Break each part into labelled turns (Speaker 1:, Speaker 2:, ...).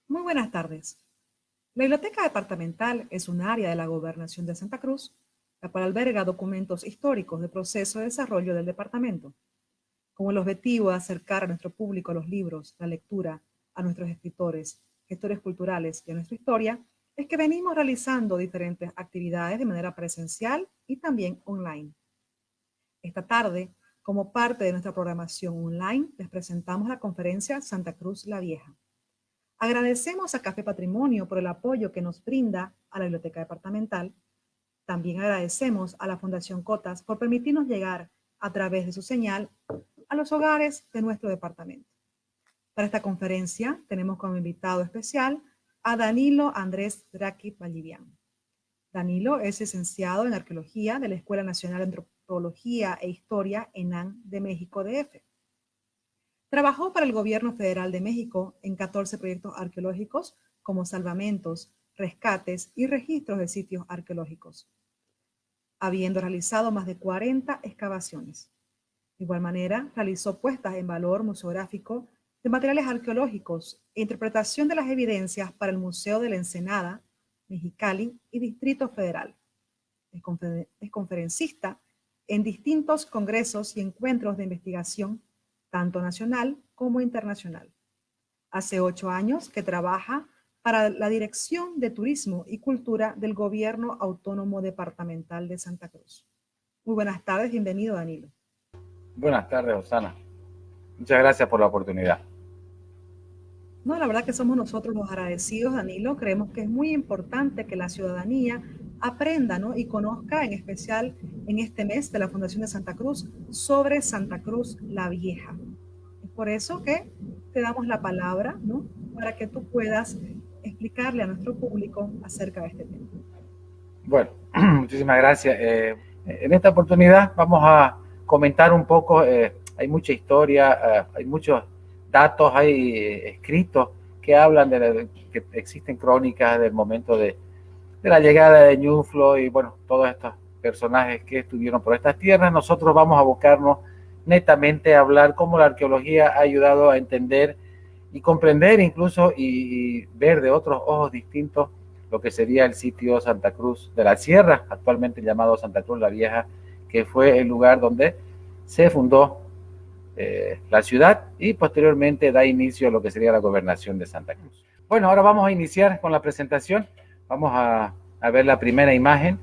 Speaker 1: Muy buenas tardes. La Biblioteca Departamental es un área de la Gobernación de Santa Cruz, la cual alberga documentos históricos del proceso de desarrollo del departamento, con el objetivo de acercar a nuestro público los libros, la lectura, a nuestros escritores, gestores culturales y a nuestra historia, es que venimos realizando diferentes actividades de manera presencial y también online. Esta tarde, como parte de nuestra programación online, les presentamos la conferencia Santa Cruz la Vieja. Agradecemos a Café Patrimonio por el apoyo que nos brinda a la Biblioteca Departamental. También agradecemos a la Fundación Cotas por permitirnos llegar a través de su señal a los hogares de nuestro departamento. Para esta conferencia tenemos como invitado especial a Danilo Andrés Draqui Vallivian. Danilo es licenciado en Arqueología de la Escuela Nacional de Antropología e Historia ENAM de México DF. Trabajó para el Gobierno Federal de México en 14 proyectos arqueológicos como salvamentos, rescates y registros de sitios arqueológicos, habiendo realizado más de 40 excavaciones. De igual manera, realizó puestas en valor museográfico de materiales arqueológicos e interpretación de las evidencias para el Museo de la Ensenada, Mexicali y Distrito Federal. Es conferencista en distintos congresos y encuentros de investigación tanto nacional como internacional. Hace 8 años que trabaja para la Dirección de Turismo y Cultura del Gobierno Autónomo Departamental de Santa Cruz. Muy buenas tardes, bienvenido Danilo.
Speaker 2: Buenas tardes, Osana. Muchas gracias por la oportunidad.
Speaker 1: No, la verdad que somos nosotros los agradecidos, Danilo. Creemos que es muy importante que la ciudadanía aprenda, ¿no? Y conozca, en especial en este mes de la Fundación de Santa Cruz, sobre Santa Cruz la Vieja. Es por eso que te damos la palabra, ¿no? Para que tú puedas explicarle a nuestro público acerca de este tema.
Speaker 2: Bueno, muchísimas gracias. En esta oportunidad vamos a comentar un poco, hay mucha historia, hay muchos datos, hay escritos que hablan que existen crónicas del momento de la llegada de Ñuflo y bueno, todos estos personajes que estuvieron por estas tierras. Nosotros vamos a abocarnos netamente a hablar cómo la arqueología ha ayudado a entender y comprender incluso y ver de otros ojos distintos lo que sería el sitio Santa Cruz de la Sierra, actualmente llamado Santa Cruz la Vieja, que fue el lugar donde se fundó la ciudad y posteriormente da inicio a lo que sería la gobernación de Santa Cruz. Bueno, ahora vamos a iniciar con la presentación. Vamos a ver la primera imagen,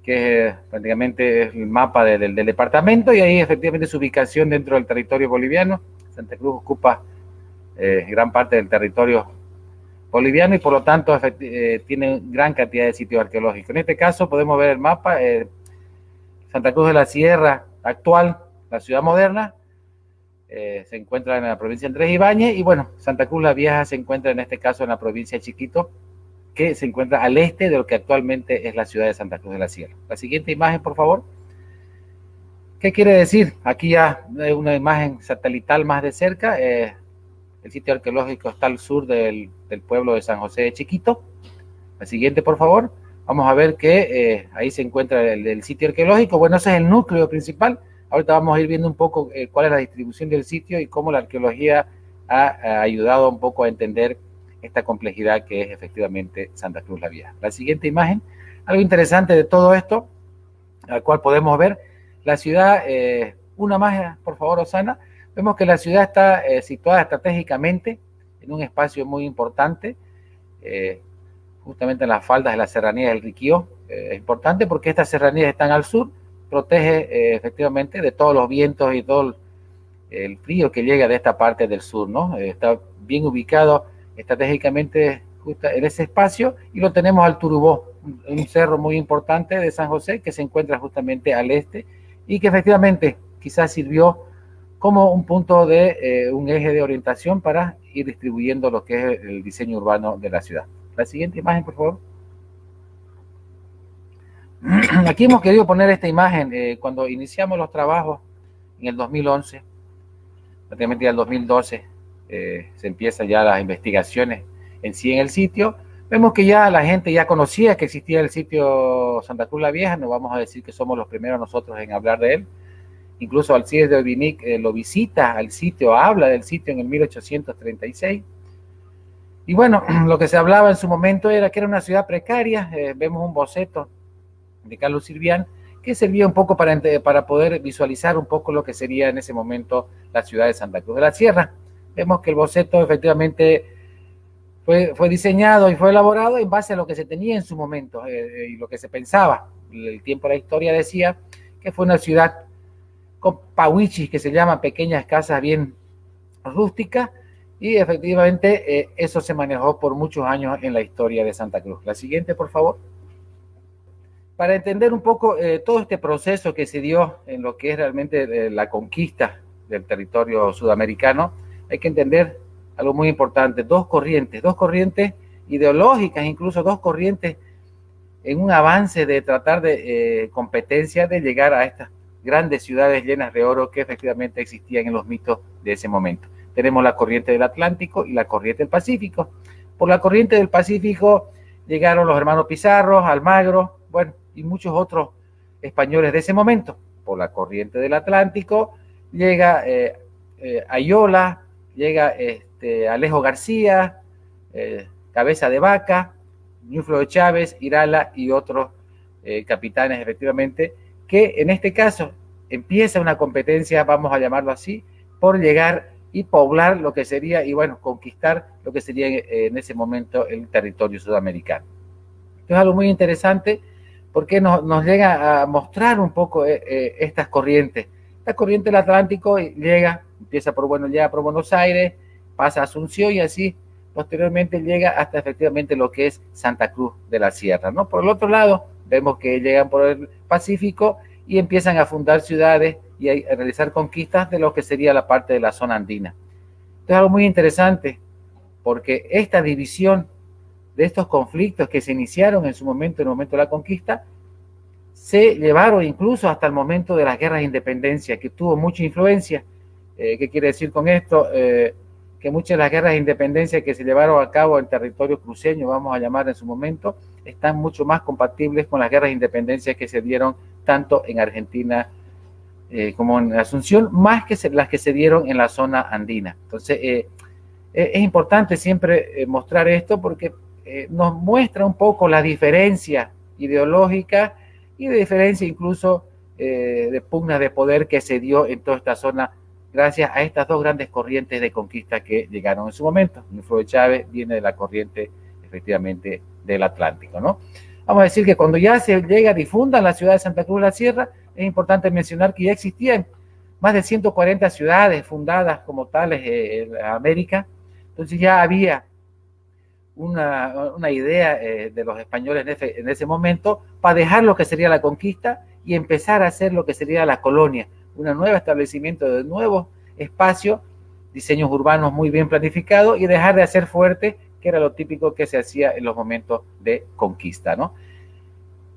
Speaker 2: que prácticamente es el mapa del departamento, y ahí efectivamente su ubicación dentro del territorio boliviano. Santa Cruz ocupa gran parte del territorio boliviano y por lo tanto tiene gran cantidad de sitios arqueológicos. En este caso podemos ver el mapa, Santa Cruz de la Sierra actual, la ciudad moderna, se encuentra en la provincia de Andrés Ibáñez, y bueno, Santa Cruz la Vieja se encuentra en este caso en la provincia de Chiquito, que se encuentra al este de lo que actualmente es la ciudad de Santa Cruz de la Sierra. La siguiente imagen, por favor. ¿Qué quiere decir? Aquí ya una imagen satelital más de cerca. El sitio arqueológico está al sur del pueblo de San José de Chiquito. La siguiente, por favor. Vamos a ver que ahí se encuentra el sitio arqueológico. Bueno, ese es el núcleo principal. Ahorita vamos a ir viendo un poco cuál es la distribución del sitio y cómo la arqueología ha ayudado un poco a entender esta complejidad que es efectivamente Santa Cruz la Vieja. La siguiente imagen. Algo interesante de todo esto, al cual podemos ver la ciudad, una más, por favor, Osana. Vemos que la ciudad está situada estratégicamente en un espacio muy importante, justamente en las faldas de la serranía del Riquío. Es importante porque estas serranías están al sur, protege efectivamente de todos los vientos y todo el frío que llega de esta parte del sur, ¿no? Está bien ubicado estratégicamente justo en ese espacio, y lo tenemos al Turubó, un cerro muy importante de San José que se encuentra justamente al este y que efectivamente quizás sirvió como un punto de un eje de orientación para ir distribuyendo lo que es el diseño urbano de la ciudad. La siguiente imagen, por favor. Aquí hemos querido poner esta imagen cuando iniciamos los trabajos en el 2011, prácticamente ya el 2012 se empiezan ya las investigaciones en sí en el sitio. Vemos que ya la gente ya conocía que existía el sitio Santa Cruz la Vieja, no vamos a decir que somos los primeros nosotros en hablar de él. Incluso Alcides de Obinic lo visita al sitio, habla del sitio en el 1836. Y bueno, lo que se hablaba en su momento era que era una ciudad precaria. Vemos un boceto de Carlos Sirvián que servía un poco para poder visualizar un poco lo que sería en ese momento la ciudad de Santa Cruz de la Sierra. Vemos que el boceto efectivamente fue diseñado y fue elaborado en base a lo que se tenía en su momento y lo que se pensaba. El tiempo de la historia decía que fue una ciudad con pawichis, que se llaman pequeñas casas bien rústicas, y efectivamente eso se manejó por muchos años en la historia de Santa Cruz. La siguiente, por favor. Para entender un poco todo este proceso que se dio en lo que es realmente la conquista del territorio sudamericano, hay que entender algo muy importante: dos corrientes ideológicas, incluso dos corrientes en un avance de tratar de competencia de llegar a estas grandes ciudades llenas de oro que efectivamente existían en los mitos de ese momento. Tenemos la corriente del Atlántico y la corriente del Pacífico. Por la corriente del Pacífico llegaron los hermanos Pizarro, Almagro, bueno, y muchos otros españoles de ese momento. Por la corriente del Atlántico llega Ayola, llega Alejo García, Cabeza de Vaca, Ñuflo de Chávez, Irala y otros capitanes, efectivamente, que en este caso empieza una competencia, vamos a llamarlo así, por llegar y poblar lo que sería, y bueno, conquistar lo que sería en ese momento el territorio sudamericano. Esto es algo muy interesante porque nos llega a mostrar un poco estas corrientes. La corriente del Atlántico empieza por Buenos Aires, pasa a Asunción y así posteriormente llega hasta efectivamente lo que es Santa Cruz de la Sierra, ¿no? Por el otro lado, vemos que llegan por el Pacífico y empiezan a fundar ciudades y a realizar conquistas de lo que sería la parte de la zona andina. Esto es algo muy interesante porque esta división de estos conflictos que se iniciaron en su momento, en el momento de la conquista, se llevaron incluso hasta el momento de las guerras de independencia, que tuvo mucha influencia. ¿Qué quiere decir con esto? Que muchas de las guerras de independencia que se llevaron a cabo en territorio cruceño, vamos a llamar en su momento, están mucho más compatibles con las guerras de independencia que se dieron tanto en Argentina como en Asunción, más que las que se dieron en la zona andina. Entonces, es importante siempre mostrar esto porque nos muestra un poco la diferencia ideológica y de diferencia incluso de pugnas de poder que se dio en toda esta zona gracias a estas dos grandes corrientes de conquista que llegaron en su momento. Ñuflo de Chávez viene de la corriente, efectivamente, del Atlántico, ¿no? Vamos a decir que cuando ya se llega a difunda la ciudad de Santa Cruz de la Sierra, es importante mencionar que ya existían más de 140 ciudades fundadas como tales en América. Entonces ya había una idea de los españoles en ese momento para dejar lo que sería la conquista y empezar a hacer lo que sería la colonia, un nuevo establecimiento de nuevos espacios, diseños urbanos muy bien planificados y dejar de hacer fuerte, que era lo típico que se hacía en los momentos de conquista, ¿no?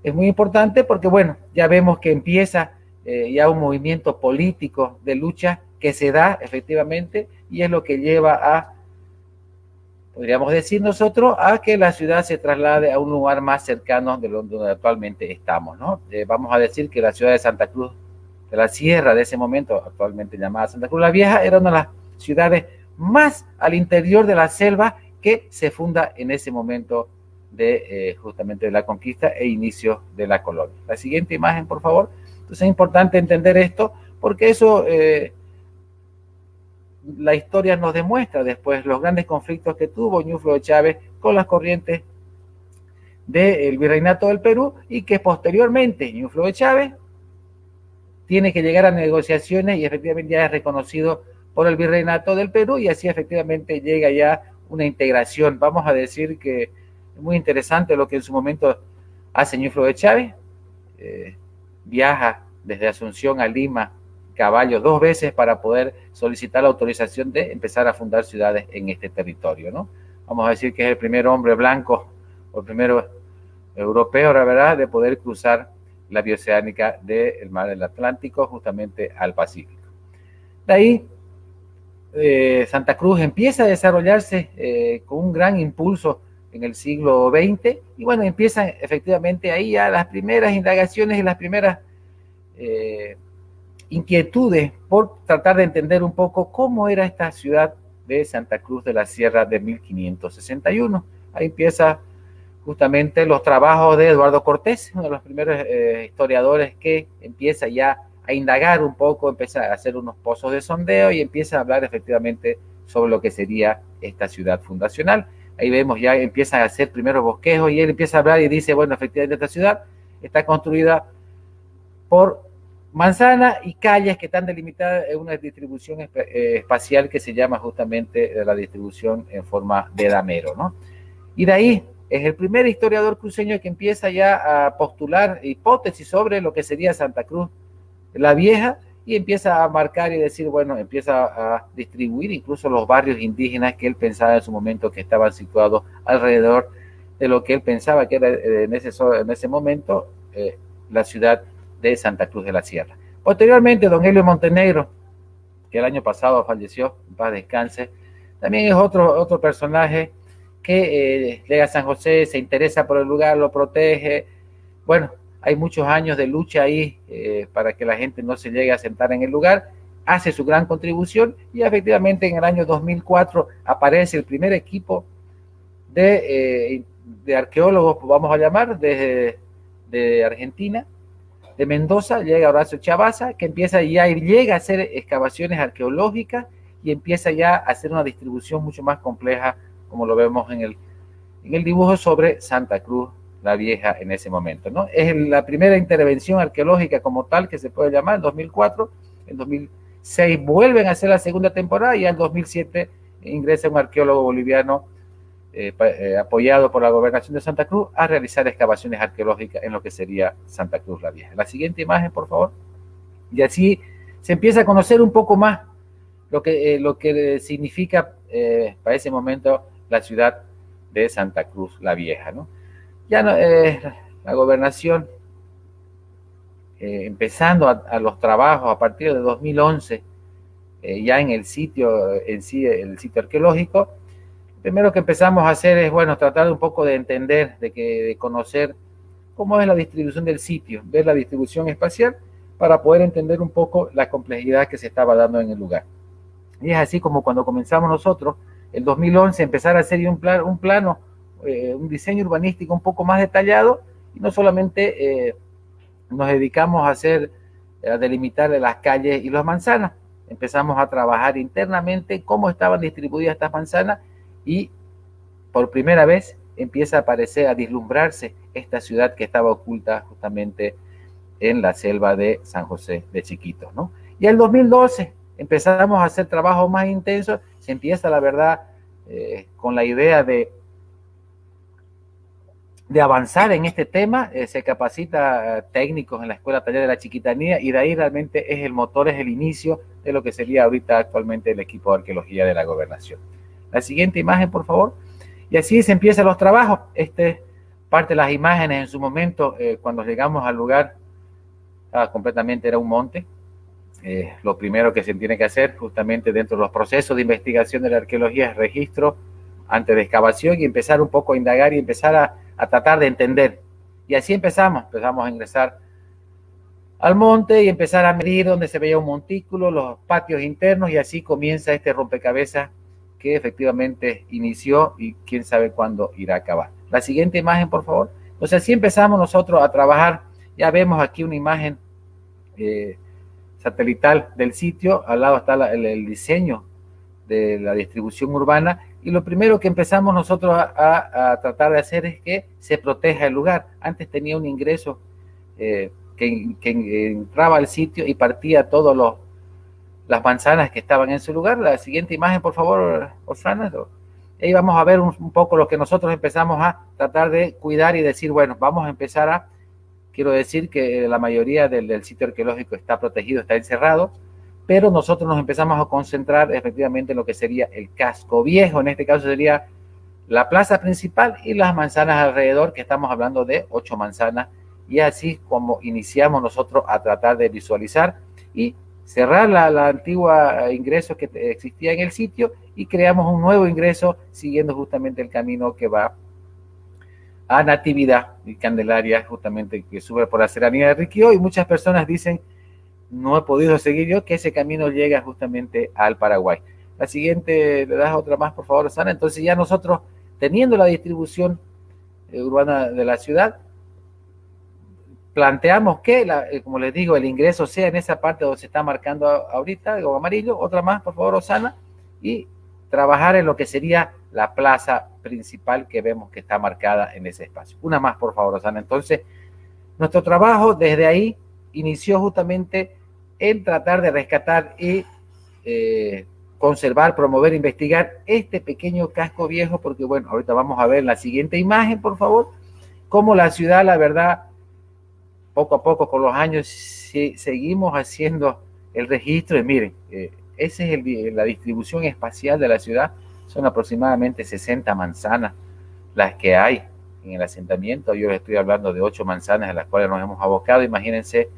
Speaker 2: Es muy importante porque, bueno, ya vemos que empieza ya un movimiento político de lucha que se da efectivamente y es lo que lleva a, podríamos decir nosotros, a que la ciudad se traslade a un lugar más cercano de donde actualmente estamos, ¿no? Vamos a decir que la ciudad de Santa Cruz de la Sierra de ese momento, actualmente llamada Santa Cruz la Vieja, era una de las ciudades más al interior de la selva que se funda en ese momento de justamente de la conquista e inicio de la colonia. La siguiente imagen, por favor. Entonces es importante entender esto porque eso la historia nos demuestra después los grandes conflictos que tuvo Ñuflo de Chávez con las corrientes del Virreinato del Perú y que posteriormente Ñuflo de Chávez tiene que llegar a negociaciones y efectivamente ya es reconocido por el Virreinato del Perú y así efectivamente llega ya una integración. Vamos a decir que es muy interesante lo que en su momento hace Ñuflo de Chávez. Viaja desde Asunción a Lima, caballo 2 veces para poder solicitar la autorización de empezar a fundar ciudades en este territorio, ¿no? Vamos a decir que es el primer hombre blanco o el primero europeo, la verdad, de poder cruzar la vía oceánica del mar del Atlántico justamente al Pacífico. De ahí, Santa Cruz empieza a desarrollarse con un gran impulso en el siglo XX y bueno, empiezan efectivamente ahí ya las primeras indagaciones y las primeras inquietudes por tratar de entender un poco cómo era esta ciudad de Santa Cruz de la Sierra de 1561. Ahí empieza justamente los trabajos de Eduardo Cortés, uno de los primeros historiadores que empieza ya a indagar un poco, empieza a hacer unos pozos de sondeo y empieza a hablar efectivamente sobre lo que sería esta ciudad fundacional. Ahí vemos ya empieza a hacer primeros bosquejos y él empieza a hablar y dice, bueno, efectivamente esta ciudad está construida por manzanas y calles que están delimitadas en una distribución espacial que se llama justamente la distribución en forma de damero, ¿no? Y de ahí es el primer historiador cruceño que empieza ya a postular hipótesis sobre lo que sería Santa Cruz la Vieja y empieza a marcar y decir, bueno, empieza a distribuir incluso los barrios indígenas que él pensaba en su momento que estaban situados alrededor de lo que él pensaba que era en ese momento la ciudad de Santa Cruz de la Sierra. Posteriormente, don Helio Montenegro, que el año pasado falleció, en paz descanse, también es otro personaje que llega a San José, se interesa por el lugar, lo protege. Bueno, hay muchos años de lucha ahí para que la gente no se llegue a sentar en el lugar, hace su gran contribución y efectivamente en el año 2004 aparece el primer equipo de arqueólogos, vamos a llamar, de Argentina, de Mendoza, llega Horacio Chavaza, que empieza ya y llega a hacer excavaciones arqueológicas y empieza ya a hacer una distribución mucho más compleja, como lo vemos en el dibujo sobre Santa Cruz la Vieja en ese momento, ¿no? Es la primera intervención arqueológica como tal que se puede llamar, en 2004, en 2006 vuelven a hacer la segunda temporada y en 2007 ingresa un arqueólogo boliviano apoyado por la Gobernación de Santa Cruz a realizar excavaciones arqueológicas en lo que sería Santa Cruz la Vieja. La siguiente imagen, por favor. Y así se empieza a conocer un poco más lo que significa para ese momento la ciudad de Santa Cruz la Vieja, ¿no? Ya no, la gobernación, empezando a los trabajos a partir de 2011, ya en el sitio en sí, el sitio arqueológico, primero que empezamos a hacer es, bueno, tratar un poco de entender, de conocer cómo es la distribución del sitio, ver la distribución espacial, para poder entender un poco la complejidad que se estaba dando en el lugar. Y es así como cuando comenzamos nosotros, en 2011, empezar a hacer un plano, un diseño urbanístico un poco más detallado, y no solamente nos dedicamos a delimitar las calles y las manzanas, empezamos a trabajar internamente cómo estaban distribuidas estas manzanas y por primera vez empieza a aparecer, a vislumbrarse esta ciudad que estaba oculta justamente en la selva de San José de Chiquitos, ¿no? Y en el 2012 empezamos a hacer trabajos más intensos, se empieza, la verdad, con la idea de avanzar en este tema, se capacita técnicos en la Escuela Taller de la Chiquitanía y de ahí realmente es el motor, es el inicio de lo que sería ahorita actualmente el equipo de arqueología de la gobernación. La siguiente imagen, por favor. Y así se empiezan los trabajos. Parte de las imágenes en su momento, cuando llegamos al lugar, completamente era un monte. Lo primero que se tiene que hacer justamente dentro de los procesos de investigación de la arqueología es registro antes de excavación y empezar un poco a indagar y empezar a tratar de entender. Y así empezamos a ingresar al monte y empezar a medir donde se veía un montículo, los patios internos, y así comienza este rompecabezas que efectivamente inició y quién sabe cuándo irá a acabar. La siguiente imagen, por favor. Entonces así empezamos nosotros a trabajar. Ya vemos aquí una imagen satelital del sitio, al lado está el diseño de la distribución urbana, y lo primero que empezamos nosotros a tratar de hacer es que se proteja el lugar. Antes tenía un ingreso que entraba al sitio y partía todas las manzanas que estaban en su lugar. La siguiente imagen, por favor, Osana. Ahí vamos a ver un poco lo que nosotros empezamos a tratar de cuidar y decir, bueno, vamos a empezar quiero decir que la mayoría del sitio arqueológico está protegido, está encerrado, pero nosotros nos empezamos a concentrar efectivamente en lo que sería el casco viejo, en este caso sería la plaza principal y las manzanas alrededor, que estamos hablando de 8 manzanas, y así como iniciamos nosotros a tratar de visualizar y cerrar la antigua ingreso que existía en el sitio y creamos un nuevo ingreso siguiendo justamente el camino que va a Natividad y Candelaria, justamente que sube por la serranía de Riquío, y muchas personas dicen, no he podido seguir yo, que ese camino llega justamente al Paraguay. La siguiente, le das otra más, por favor, Rosana. Entonces ya nosotros, teniendo la distribución urbana de la ciudad, planteamos que, como les digo, el ingreso sea en esa parte donde se está marcando ahorita, o amarillo. Otra más, por favor, Rosana. Y trabajar en lo que sería la plaza principal que vemos que está marcada en ese espacio. Una más, por favor, Rosana. Entonces, nuestro trabajo desde ahí inició justamente en tratar de rescatar y conservar, promover, investigar este pequeño casco viejo, porque bueno, ahorita vamos a ver la siguiente imagen, por favor, cómo la ciudad, la verdad, poco a poco con los años seguimos haciendo el registro y miren, esa es la distribución espacial de la ciudad. Son aproximadamente 60 manzanas las que hay en el asentamiento. Yo les estoy hablando de 8 manzanas en las cuales nos hemos abocado. Imagínense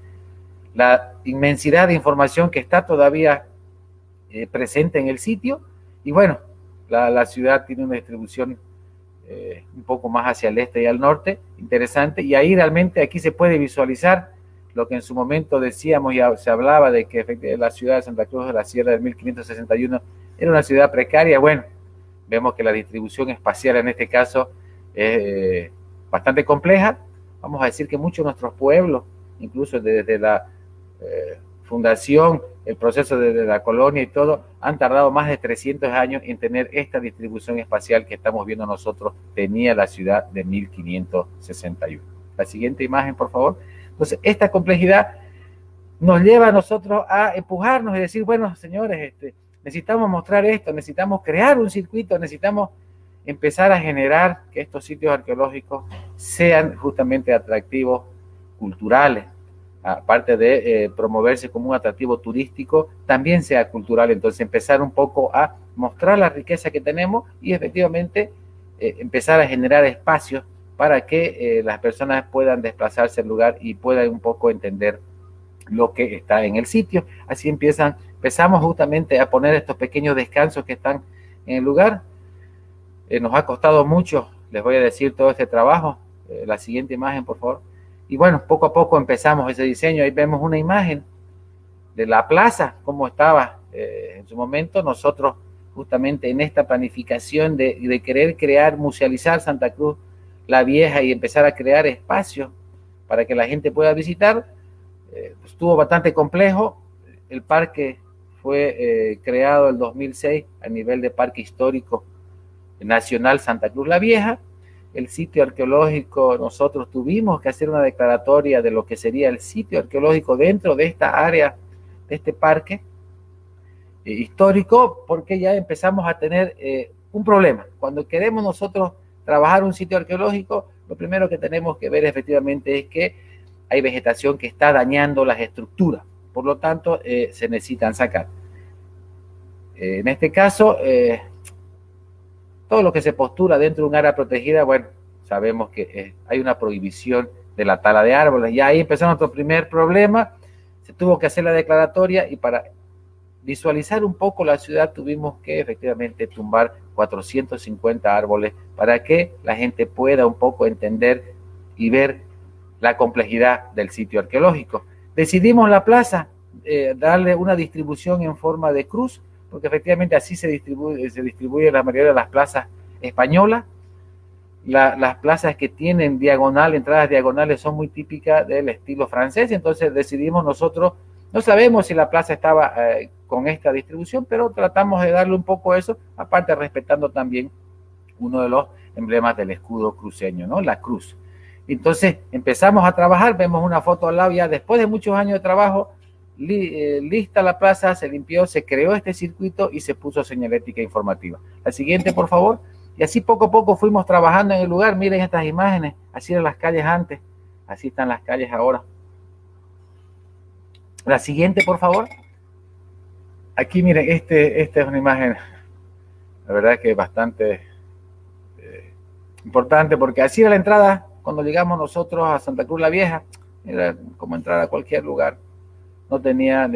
Speaker 2: la inmensidad de información que está todavía presente en el sitio. Y bueno, la ciudad tiene una distribución un poco más hacia el este y al norte, interesante, y ahí realmente aquí se puede visualizar lo que en su momento decíamos, ya se hablaba de que la ciudad de Santa Cruz de la Sierra del 1561 era una ciudad precaria. Bueno, vemos que la distribución espacial en este caso es bastante compleja. Vamos a decir que muchos de nuestros pueblos, incluso desde la fundación, el proceso de la colonia y todo, han tardado más de 300 años en tener esta distribución espacial que estamos viendo nosotros, tenía la ciudad de 1561. La siguiente imagen, por favor. Entonces, esta complejidad nos lleva a nosotros a empujarnos y decir, bueno, señores, necesitamos mostrar esto, necesitamos crear un circuito, necesitamos empezar a generar que estos sitios arqueológicos sean justamente atractivos culturales. Aparte de promoverse como un atractivo turístico, también sea cultural. Entonces empezar un poco a mostrar la riqueza que tenemos y efectivamente empezar a generar espacios para que las personas puedan desplazarse al lugar y puedan un poco entender lo que está en el sitio. Así empezamos justamente a poner estos pequeños descansos que están en el lugar. Nos ha costado mucho, les voy a decir, todo este trabajo. La siguiente imagen, por favor. Y bueno, poco a poco empezamos ese diseño. Ahí vemos una imagen de la plaza, cómo estaba en su momento. Nosotros justamente en esta planificación de querer crear, musealizar Santa Cruz la Vieja y empezar a crear espacios para que la gente pueda visitar, pues estuvo bastante complejo. El parque fue creado en 2006 a nivel de Parque Histórico Nacional Santa Cruz la Vieja. El sitio arqueológico, nosotros tuvimos que hacer una declaratoria de lo que sería el sitio arqueológico dentro de esta área, de este parque histórico, porque ya empezamos a tener un problema. Cuando queremos nosotros trabajar un sitio arqueológico, lo primero que tenemos que ver efectivamente es que hay vegetación que está dañando las estructuras, por lo tanto se necesitan sacar. En este caso, todo lo que se postula dentro de un área protegida, bueno, sabemos que hay una prohibición de la tala de árboles. Y ahí empezó nuestro primer problema. Se tuvo que hacer la declaratoria y para visualizar un poco la ciudad tuvimos que efectivamente tumbar 450 árboles para que la gente pueda un poco entender y ver la complejidad del sitio arqueológico. Decidimos la plaza darle una distribución en forma de cruz, porque efectivamente así se distribuye la mayoría de las plazas españolas. Las plazas que tienen diagonal, entradas diagonales, son muy típicas del estilo francés. Entonces decidimos nosotros, no sabemos si la plaza estaba con esta distribución, pero tratamos de darle un poco eso, aparte respetando también uno de los emblemas del escudo cruceño, ¿no? La cruz. Entonces empezamos a trabajar, vemos una foto al lado ya después de muchos años de trabajo, lista la plaza, se limpió, se creó este circuito y se puso señalética informativa. La siguiente, por favor. Y así poco a poco fuimos trabajando en el lugar. Miren estas imágenes, así eran las calles antes, así están las calles ahora. La siguiente, por favor. Aquí miren, esta es una imagen, la verdad que es bastante importante, porque así era la entrada cuando llegamos nosotros a Santa Cruz la Vieja. Era como entrar a cualquier lugar. No tenía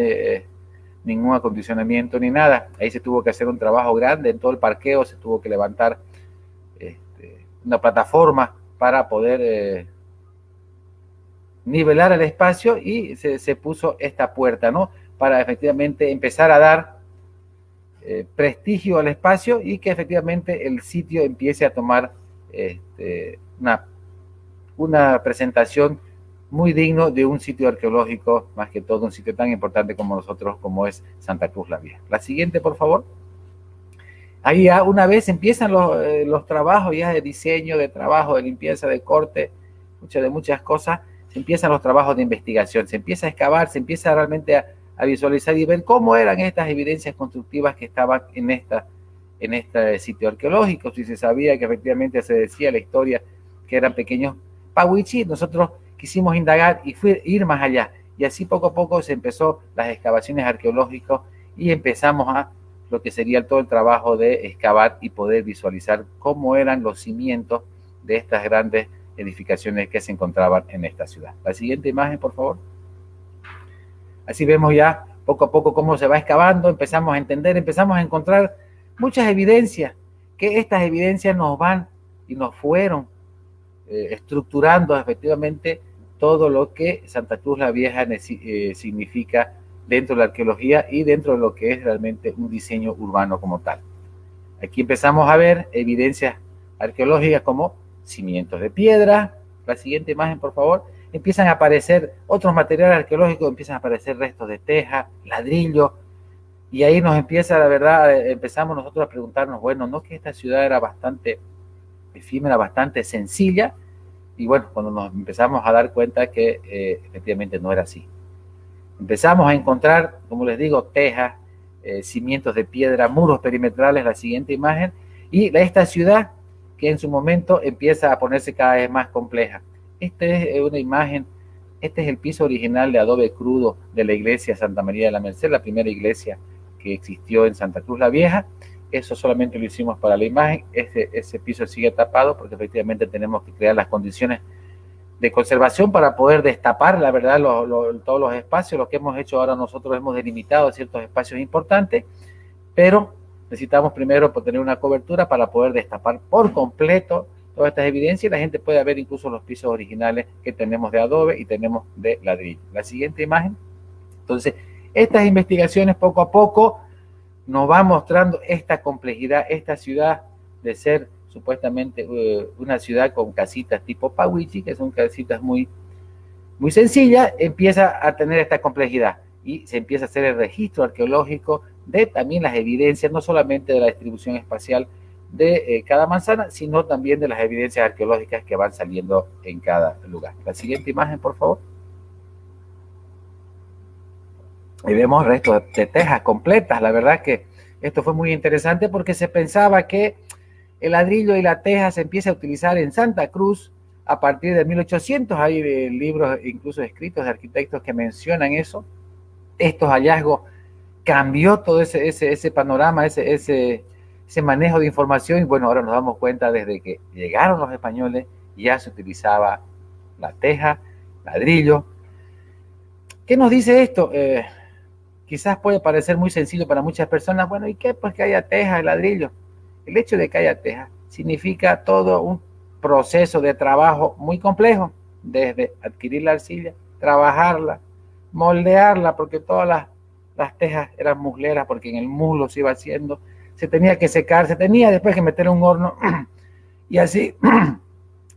Speaker 2: ningún acondicionamiento ni nada. Ahí se tuvo que hacer un trabajo grande en todo el parqueo, se tuvo que levantar una plataforma para poder nivelar el espacio y se puso esta puerta, ¿no? Para efectivamente empezar a dar prestigio al espacio y que efectivamente el sitio empiece a tomar una presentación muy digno de un sitio arqueológico, más que todo un sitio tan importante como nosotros, como es Santa Cruz la Vieja. La siguiente, por favor. Ahí ya una vez empiezan los trabajos ya de diseño, de trabajo, de limpieza, de corte, de muchas cosas, se empiezan los trabajos de investigación, se empieza a excavar, se empieza realmente a visualizar y ver cómo eran estas evidencias constructivas que estaban en este sitio arqueológico. Si se sabía que efectivamente se decía la historia que eran pequeños pahuichis, nosotros quisimos indagar y ir más allá. Y así poco a poco se empezó las excavaciones arqueológicas y empezamos a lo que sería todo el trabajo de excavar y poder visualizar cómo eran los cimientos de estas grandes edificaciones que se encontraban en esta ciudad. La siguiente imagen, por favor. Así vemos ya poco a poco cómo se va excavando, empezamos a entender, empezamos a encontrar muchas evidencias, que estas evidencias nos van y nos fueron estructurando efectivamente todo lo que Santa Cruz la Vieja significa dentro de la arqueología y dentro de lo que es realmente un diseño urbano como tal. Aquí empezamos a ver evidencias arqueológicas como cimientos de piedra. La siguiente imagen, por favor. Empiezan a aparecer otros materiales arqueológicos, empiezan a aparecer restos de teja, ladrillo, y ahí nos empieza, la verdad, empezamos nosotros a preguntarnos, bueno, ¿no que esta ciudad era bastante efímera, bastante sencilla? Y bueno, cuando nos empezamos a dar cuenta que efectivamente no era así. Empezamos a encontrar, como les digo, tejas, cimientos de piedra, muros perimetrales, la siguiente imagen, y esta ciudad que en su momento empieza a ponerse cada vez más compleja. Esta es una imagen, este es el piso original de adobe crudo de la iglesia Santa María de la Merced, la primera iglesia que existió en Santa Cruz la Vieja. Eso solamente lo hicimos para la imagen. Ese piso sigue tapado porque efectivamente tenemos que crear las condiciones de conservación para poder destapar, la verdad, todos los espacios. Lo que hemos hecho ahora nosotros, hemos delimitado ciertos espacios importantes, pero necesitamos primero tener una cobertura para poder destapar por completo todas estas evidencias y la gente puede ver incluso los pisos originales que tenemos de adobe y tenemos de ladrillo. La siguiente imagen. Entonces, estas investigaciones poco a poco nos van mostrando esta complejidad, esta ciudad de ser supuestamente una ciudad con casitas tipo pahuichi, que son casitas muy, muy sencillas, empieza a tener esta complejidad y se empieza a hacer el registro arqueológico de también las evidencias, no solamente de la distribución espacial de cada manzana, sino también de las evidencias arqueológicas que van saliendo en cada lugar. La siguiente imagen, por favor. Y vemos restos de tejas completas. La verdad que esto fue muy interesante porque se pensaba que el ladrillo y la teja se empieza a utilizar en Santa Cruz a partir de 1800. Hay libros incluso escritos de arquitectos que mencionan eso. Estos hallazgos cambió todo ese panorama, ese manejo de información, y bueno, ahora nos damos cuenta desde que llegaron los españoles ya se utilizaba la teja, ladrillo. ¿Qué nos dice esto? Quizás puede parecer muy sencillo para muchas personas. Bueno, ¿y qué? Pues que haya teja y ladrillo. El hecho de que haya teja significa todo un proceso de trabajo muy complejo, desde adquirir la arcilla, trabajarla, moldearla, porque todas las tejas eran musleras, porque en el muslo se iba haciendo, se tenía que secar, se tenía después que meter en un horno, y así,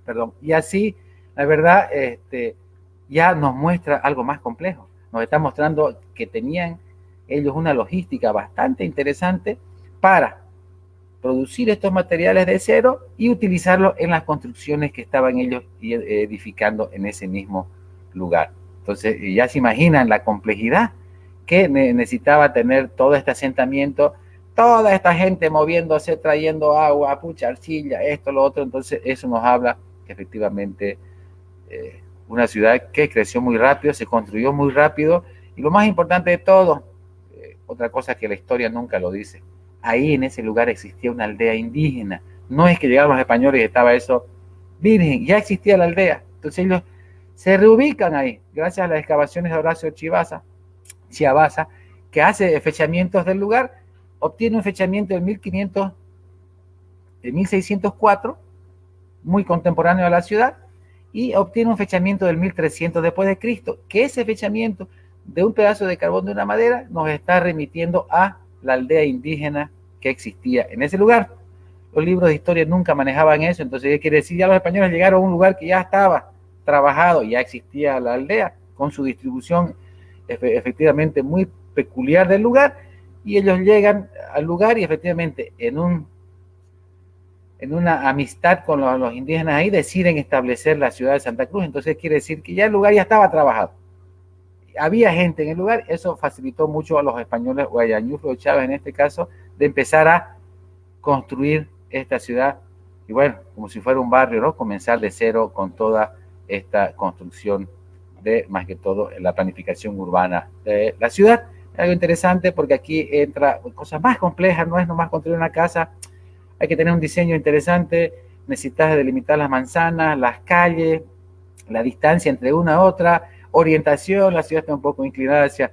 Speaker 2: perdón, y así, la verdad, ya nos muestra algo más complejo. Nos está mostrando que tenían ellos una logística bastante interesante para producir estos materiales de cero y utilizarlos en las construcciones que estaban ellos edificando en ese mismo lugar. Entonces, ya se imaginan la complejidad que necesitaba tener todo este asentamiento, toda esta gente moviéndose, trayendo agua, pucha, arcilla, esto, lo otro. Entonces, eso nos habla que efectivamente una ciudad que creció muy rápido, se construyó muy rápido, y lo más importante de todo, otra cosa que la historia nunca lo dice, ahí en ese lugar existía una aldea indígena. No es que llegaron los españoles y estaba eso virgen, ya existía la aldea. Entonces ellos se reubican ahí, gracias a las excavaciones de Horacio Chiabaza, que hace fechamientos del lugar, obtiene un fechamiento de 1604, muy contemporáneo a la ciudad, y obtiene un fechamiento del 1300 después de Cristo, que ese fechamiento de un pedazo de carbón de una madera nos está remitiendo a la aldea indígena que existía en ese lugar. Los libros de historia nunca manejaban eso, entonces ¿qué quiere decir? Ya los españoles llegaron a un lugar que ya estaba trabajado, ya existía la aldea con su distribución efectivamente muy peculiar del lugar, y ellos llegan al lugar y efectivamente en una amistad con los indígenas ahí deciden establecer la ciudad de Santa Cruz. Entonces quiere decir que ya el lugar ya estaba trabajado, había gente en el lugar. Eso facilitó mucho a los españoles, o a Ñuflo Chávez en este caso, de empezar a construir esta ciudad, y bueno, como si fuera un barrio, ¿no? Comenzar de cero con toda esta construcción de, más que todo, la planificación urbana de la ciudad. Algo interesante porque aquí entra cosas más complejas, no es nomás construir una casa, hay que tener un diseño interesante, necesitas delimitar las manzanas, las calles, la distancia entre una a otra, orientación, la ciudad está un poco inclinada hacia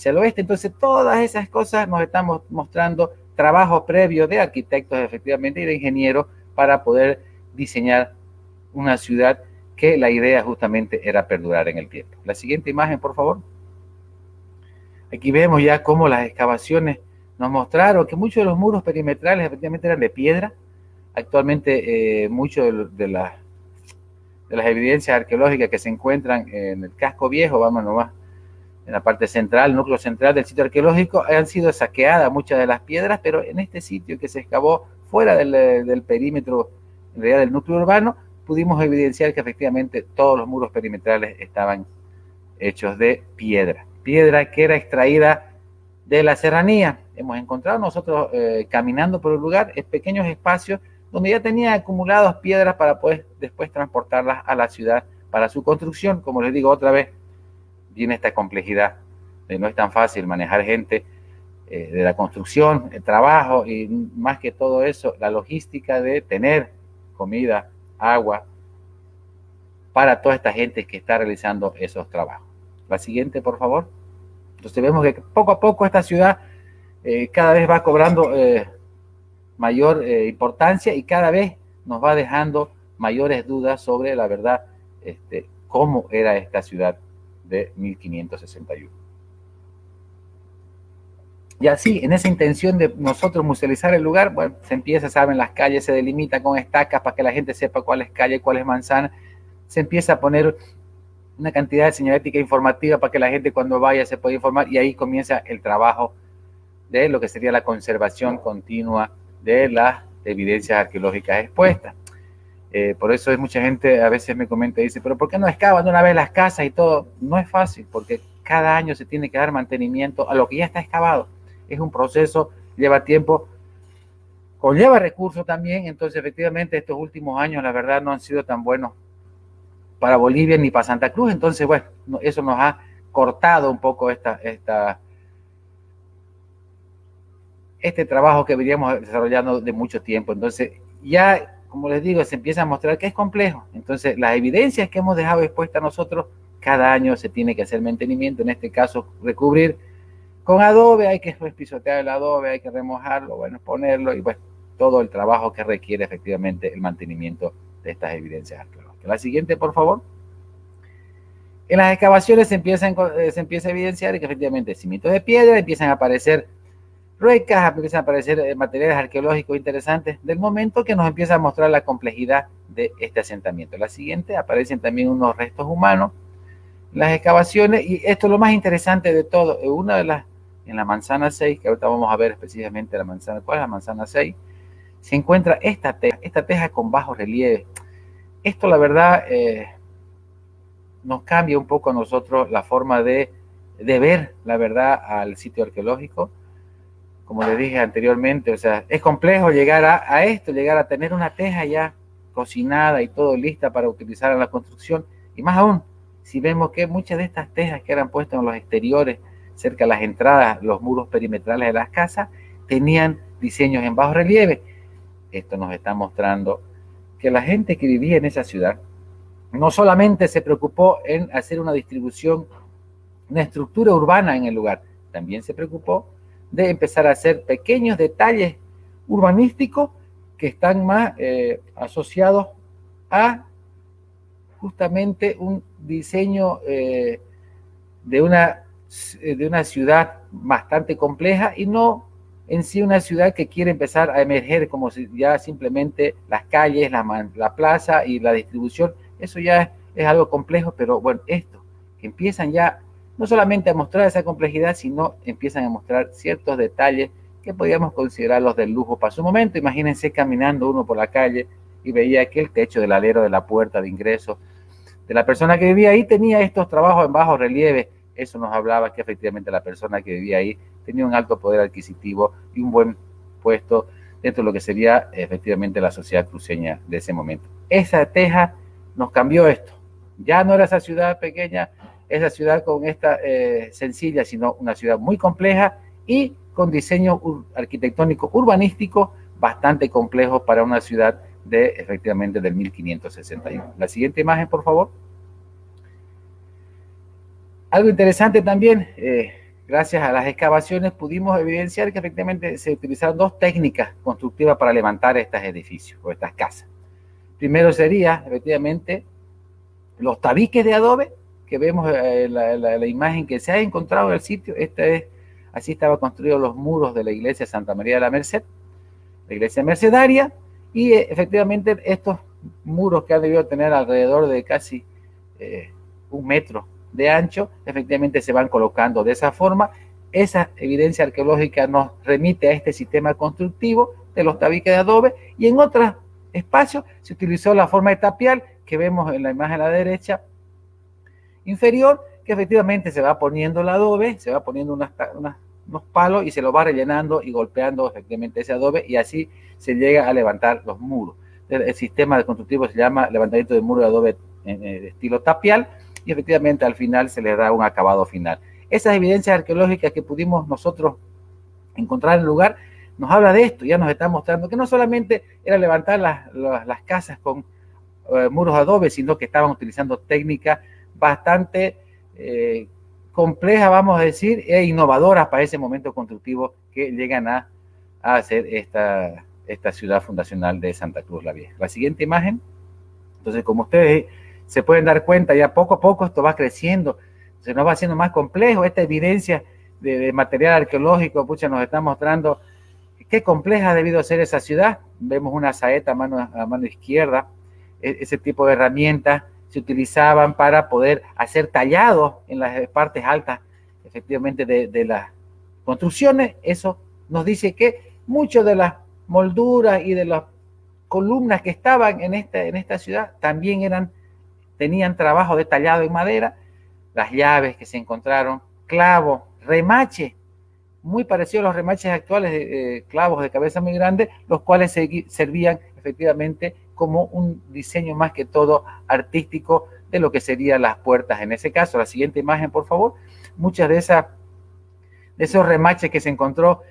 Speaker 2: el oeste, entonces todas esas cosas nos estamos mostrando trabajo previo de arquitectos efectivamente y de ingenieros para poder diseñar una ciudad que la idea justamente era perdurar en el tiempo. La siguiente imagen, por favor. Aquí vemos ya cómo las excavaciones nos mostraron que muchos de los muros perimetrales efectivamente eran de piedra. Actualmente muchos de las evidencias arqueológicas que se encuentran en el casco viejo, vamos nomás, en la parte central, núcleo central del sitio arqueológico, han sido saqueadas muchas de las piedras, pero en este sitio que se excavó fuera del perímetro, en realidad del núcleo urbano, pudimos evidenciar que efectivamente todos los muros perimetrales estaban hechos de piedra que era extraída de la serranía. Hemos encontrado nosotros caminando por el lugar pequeños espacios donde ya tenía acumuladas piedras para poder después transportarlas a la ciudad para su construcción. Como les digo otra vez, viene esta complejidad de no es tan fácil manejar gente, de la construcción, el trabajo y más que todo eso, la logística de tener comida, agua para toda esta gente que está realizando esos trabajos. La siguiente, por favor. Entonces vemos que poco a poco esta ciudad cada vez va cobrando mayor importancia y cada vez nos va dejando mayores dudas sobre la verdad, cómo era esta ciudad de 1561. Y así, en esa intención de nosotros musealizar el lugar, bueno, se empieza, saben, las calles se delimitan con estacas para que la gente sepa cuál es calle, cuál es manzana. Se empieza a poner una cantidad de señalética informativa para que la gente cuando vaya se pueda informar, y ahí comienza el trabajo de lo que sería la conservación continua de las evidencias arqueológicas expuestas. Por eso mucha gente a veces me comenta y dice, pero ¿por qué no excavan de una vez las casas y todo? No es fácil, porque cada año se tiene que dar mantenimiento a lo que ya está excavado. Es un proceso, lleva tiempo, conlleva recursos también. Entonces efectivamente estos últimos años la verdad no han sido tan buenos para Bolivia ni para Santa Cruz. Entonces bueno, eso nos ha cortado un poco este trabajo que veníamos desarrollando de mucho tiempo. Entonces ya, como les digo, se empieza a mostrar que es complejo. Entonces las evidencias que hemos dejado expuestas nosotros, cada año se tiene que hacer mantenimiento, en este caso recubrir con adobe, hay que pisotear el adobe, hay que remojarlo, bueno, ponerlo, y bueno, todo el trabajo que requiere efectivamente el mantenimiento de estas evidencias arqueológicas. La siguiente, por favor. En las excavaciones se empieza a evidenciar que efectivamente cimientos de piedra, empiezan a aparecer ruecas, empiezan a aparecer materiales arqueológicos interesantes del momento, que nos empieza a mostrar la complejidad de este asentamiento. La siguiente, aparecen también unos restos humanos, las excavaciones, y esto es lo más interesante de todo. En la manzana 6, que ahorita vamos a ver específicamente la manzana, ¿cuál es la manzana 6? Se encuentra esta teja con bajo relieve. Esto la verdad nos cambia un poco a nosotros la forma de ver la verdad al sitio arqueológico. Como les dije anteriormente, o sea, es complejo llegar a esto, llegar a tener una teja ya cocinada y todo lista para utilizar en la construcción, y más aún, si vemos que muchas de estas tejas que eran puestas en los exteriores, cerca de las entradas, los muros perimetrales de las casas, tenían diseños en bajo relieve. Esto nos está mostrando que la gente que vivía en esa ciudad no solamente se preocupó en hacer una distribución, una estructura urbana en el lugar, también se preocupó de empezar a hacer pequeños detalles urbanísticos que están más asociados a justamente un diseño de una ciudad bastante compleja, y no en sí una ciudad que quiere empezar a emerger como si ya simplemente las calles, la plaza y la distribución. Eso ya es algo complejo, pero bueno, esto, que empiezan ya no solamente a mostrar esa complejidad, sino empiezan a mostrar ciertos detalles que podríamos considerarlos del lujo para su momento. Imagínense caminando uno por la calle y veía que el techo del alero de la puerta de ingreso de la persona que vivía ahí tenía estos trabajos en bajo relieve. Eso nos hablaba que efectivamente la persona que vivía ahí tenía un alto poder adquisitivo y un buen puesto dentro de lo que sería efectivamente la sociedad cruceña de ese momento. Esa teja nos cambió esto. Ya no era esa ciudad pequeña, esa ciudad con esta sencilla, sino una ciudad muy compleja y con diseño arquitectónico urbanístico bastante complejo para una ciudad de efectivamente del 1561. La siguiente imagen, por favor. Algo interesante también, gracias a las excavaciones pudimos evidenciar que efectivamente se utilizaron dos técnicas constructivas para levantar estos edificios o estas casas. Primero sería efectivamente los tabiques de adobe, que vemos la imagen que se ha encontrado en el sitio. Así estaban construidos los muros de la iglesia Santa María de la Merced, la iglesia mercedaria, y efectivamente estos muros que han debido tener alrededor de casi 1 metro de ancho, efectivamente se van colocando de esa forma. Esa evidencia arqueológica nos remite a este sistema constructivo de los tabiques de adobe, y en otros espacios se utilizó la forma de tapial que vemos en la imagen a la derecha inferior, que efectivamente se va poniendo el adobe, se va poniendo unos palos y se lo va rellenando y golpeando efectivamente ese adobe, y así se llega a levantar los muros. El sistema constructivo se llama levantamiento de muro de adobe en estilo tapial, y efectivamente al final se le da un acabado final. Esas evidencias arqueológicas que pudimos nosotros encontrar en el lugar nos habla de esto, ya nos está mostrando que no solamente era levantar las casas con muros de adobe, sino que estaban utilizando técnicas bastante complejas, vamos a decir, e innovadoras para ese momento constructivo que llegan a hacer esta ciudad fundacional de Santa Cruz la Vieja. La siguiente imagen. Entonces, como ustedes se pueden dar cuenta, ya poco a poco esto va creciendo, se nos va haciendo más complejo. Esta evidencia de material arqueológico, pucha, nos está mostrando qué compleja ha debido ser esa ciudad. Vemos una saeta a mano izquierda. Ese tipo de herramientas se utilizaban para poder hacer tallados en las partes altas, efectivamente, de las construcciones. Eso nos dice que muchas de las molduras y de las columnas que estaban en esta ciudad también tenían trabajo de tallado en madera. Las llaves que se encontraron, clavos, remaches, muy parecidos a los remaches actuales, clavos de cabeza muy grandes, los cuales servían efectivamente como un diseño más que todo artístico de lo que serían las puertas en ese caso. La siguiente imagen, por favor. Muchas de esos remaches que se encontró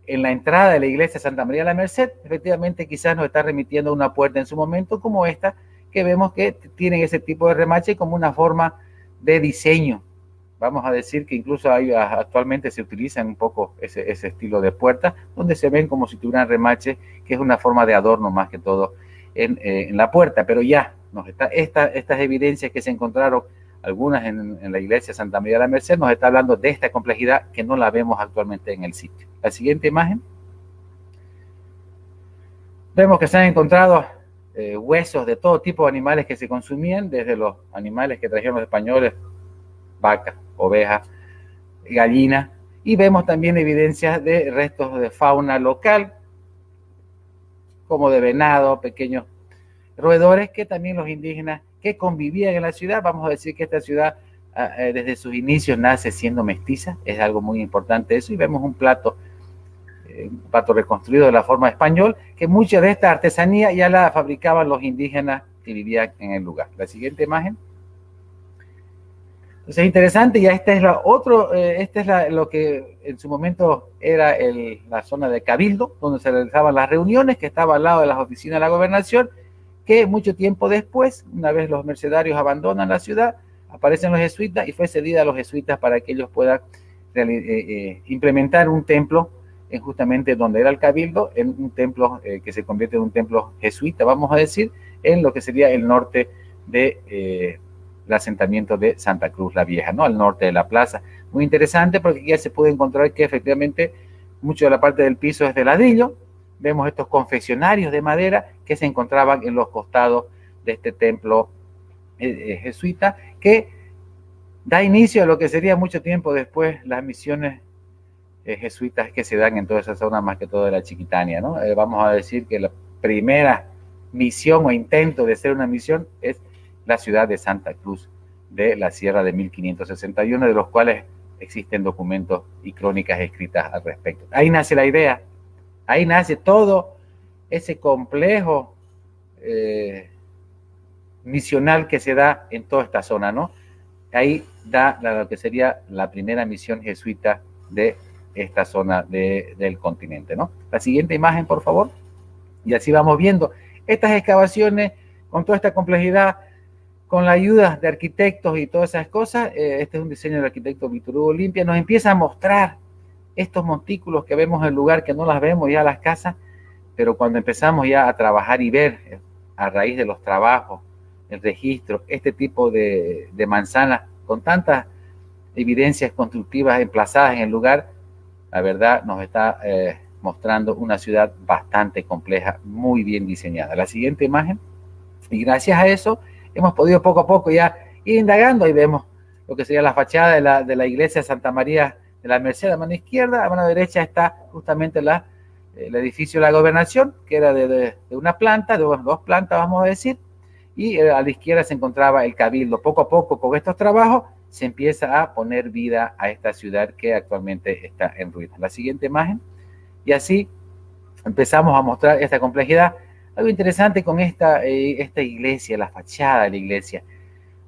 Speaker 2: en la entrada de la iglesia Santa María de la Merced, efectivamente quizás nos está remitiendo a una puerta en su momento como esta, que vemos que tienen ese tipo de remache como una forma de diseño. Vamos a decir que incluso actualmente se utilizan un poco ese estilo de puerta, donde se ven como si tuvieran remache, que es una forma de adorno más que todo en la puerta. Pero ya estas evidencias que se encontraron, algunas en la iglesia Santa María de la Merced, nos está hablando de esta complejidad que no la vemos actualmente en el sitio. La siguiente imagen. Vemos que se han encontrado huesos de todo tipo de animales que se consumían, desde los animales que trajeron los españoles, vacas, ovejas, gallinas, y vemos también evidencias de restos de fauna local, como de venado, pequeños roedores, que también los indígenas que convivían en la ciudad. Vamos a decir que esta ciudad desde sus inicios nace siendo mestiza, es algo muy importante eso, y vemos un plato reconstruido de la forma español, que mucha de esta artesanía ya la fabricaban los indígenas que vivían en el lugar. La siguiente imagen. Entonces es interesante, ya esta es lo que en su momento era la zona de Cabildo, donde se realizaban las reuniones, que estaba al lado de las oficinas de la gobernación, que mucho tiempo después, una vez los mercedarios abandonan la ciudad, aparecen los jesuitas y fue cedida a los jesuitas para que ellos puedan implementar un templo justamente donde era el Cabildo, en un templo que se convierte en un templo jesuita, vamos a decir, en lo que sería el norte de el asentamiento de Santa Cruz la Vieja, ¿no? Al norte de la plaza. Muy interesante porque ya se puede encontrar que efectivamente mucho de la parte del piso es de ladrillo. Vemos estos confeccionarios de madera que se encontraban en los costados de este templo jesuita, que da inicio a lo que sería mucho tiempo después las misiones jesuitas que se dan en toda esa zona, más que todo de la Chiquitania, ¿no? Vamos a decir que la primera misión o intento de ser una misión es la ciudad de Santa Cruz de la Sierra de 1561, de los cuales existen documentos y crónicas escritas al respecto. Ahí nace la idea, ahí nace todo ese complejo misional que se da en toda esta zona, ¿no? Ahí da lo que sería la primera misión jesuita de esta zona del continente, ¿no? La siguiente imagen, por favor. Y así vamos viendo estas excavaciones con toda esta complejidad, con la ayuda de arquitectos y todas esas cosas. Este es un diseño del arquitecto Víctor Hugo Olimpia. Nos empieza a mostrar estos montículos que vemos en el lugar, que no las vemos ya las casas, pero cuando empezamos ya a trabajar y ver a raíz de los trabajos, el registro, este tipo de manzanas con tantas evidencias constructivas emplazadas en el lugar, la verdad nos está mostrando una ciudad bastante compleja, muy bien diseñada. La siguiente imagen. Y gracias a eso hemos podido poco a poco ya ir indagando. Ahí vemos lo que sería la fachada de la iglesia de Santa María de la Merced a mano izquierda. A mano derecha está justamente el edificio de la gobernación, que era de una planta, de dos plantas vamos a decir, y a la izquierda se encontraba el cabildo. Poco a poco con estos trabajos se empieza a poner vida a esta ciudad que actualmente está en ruinas. La siguiente imagen. Y así empezamos a mostrar esta complejidad. Algo interesante con esta iglesia, la fachada de la iglesia.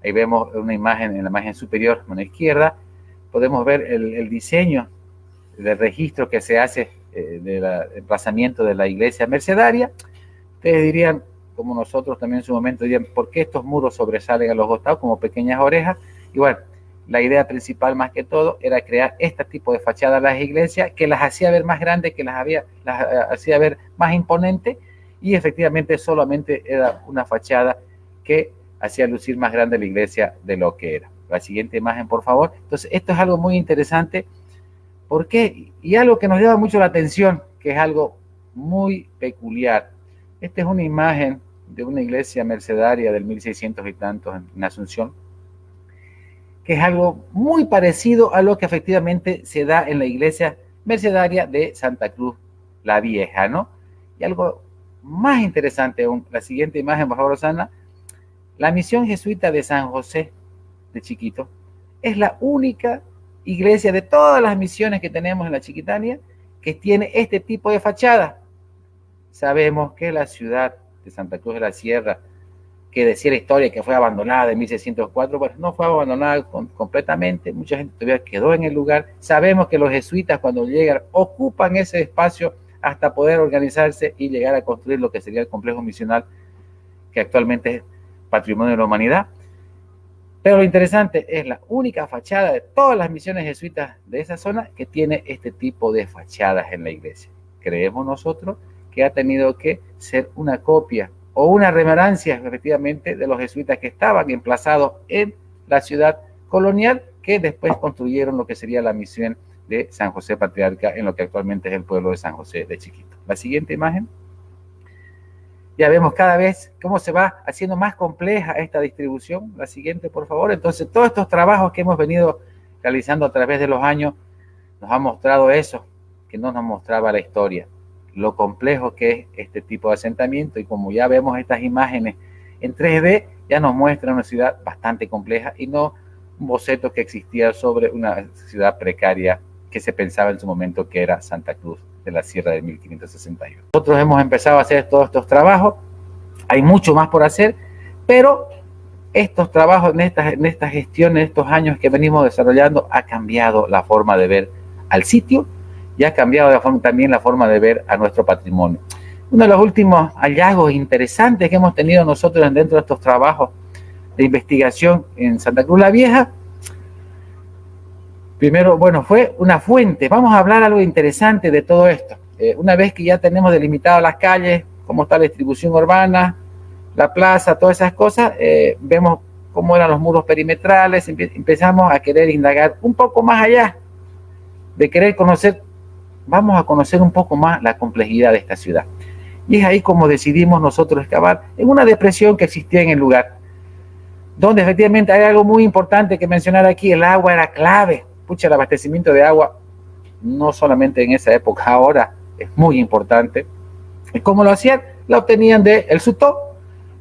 Speaker 2: Ahí vemos una imagen, en la imagen superior, a la izquierda, podemos ver el diseño del registro que se hace del emplazamiento de la iglesia mercedaria. Ustedes dirían, como nosotros también en su momento dirían, ¿por qué estos muros sobresalen a los costados como pequeñas orejas? Y bueno, la idea principal más que todo era crear este tipo de fachada a las iglesias que las hacía ver más grandes, que las hacía ver más imponentes, y efectivamente solamente era una fachada que hacía lucir más grande la iglesia de lo que era. La siguiente imagen, por favor. Entonces, esto es algo muy interesante. ¿Por qué? Y algo que nos llama mucho la atención, que es algo muy peculiar. Esta es una imagen de una iglesia mercedaria del 1600 y tantos en Asunción, que es algo muy parecido a lo que efectivamente se da en la iglesia mercedaria de Santa Cruz la Vieja, ¿no? Y algo más interesante aún, la siguiente imagen, por favor, Rosana. La misión jesuita de San José de Chiquito es la única iglesia de todas las misiones que tenemos en la Chiquitania que tiene este tipo de fachada. Sabemos que la ciudad de Santa Cruz de la Sierra, que decía la historia que fue abandonada en 1604, pues no fue abandonada completamente, mucha gente todavía quedó en el lugar. Sabemos que los jesuitas cuando llegan ocupan ese espacio hasta poder organizarse y llegar a construir lo que sería el complejo misional que actualmente es Patrimonio de la Humanidad. Pero lo interesante es la única fachada de todas las misiones jesuitas de esa zona que tiene este tipo de fachadas en la iglesia. Creemos nosotros que ha tenido que ser una copia o una remembranza, efectivamente, de los jesuitas que estaban emplazados en la ciudad colonial, que después construyeron lo que sería la misión de San José Patriarca en lo que actualmente es el pueblo de San José de Chiquito. La siguiente imagen. Ya vemos cada vez cómo se va haciendo más compleja esta distribución. La siguiente, por favor. Entonces, todos estos trabajos que hemos venido realizando a través de los años nos han mostrado eso, que no nos mostraba la historia, lo complejo que es este tipo de asentamiento. Y como ya vemos estas imágenes en 3D, ya nos muestra una ciudad bastante compleja y no un boceto que existía sobre una ciudad precaria que se pensaba en su momento que era Santa Cruz de la Sierra de 1561. Nosotros hemos empezado a hacer todos estos trabajos, hay mucho más por hacer, pero estos trabajos en esta gestión, en estos años que venimos desarrollando, ha cambiado la forma de ver al sitio y ha cambiado también la forma de ver a nuestro patrimonio. Uno de los últimos hallazgos interesantes que hemos tenido nosotros dentro de estos trabajos de investigación en Santa Cruz la Vieja, primero, bueno, fue una fuente. Vamos a hablar algo interesante de todo esto. Una vez que ya tenemos delimitado las calles, cómo está la distribución urbana, la plaza, todas esas cosas, vemos cómo eran los muros perimetrales, empezamos a querer indagar un poco más allá, de querer conocer vamos a conocer un poco más la complejidad de esta ciudad. Y es ahí como decidimos nosotros excavar en una depresión que existía en el lugar, donde efectivamente hay algo muy importante que mencionar aquí. El agua era clave. Pucha, el abastecimiento de agua, no solamente en esa época, ahora es muy importante. ¿Y cómo lo hacían? La obtenían del Sutó,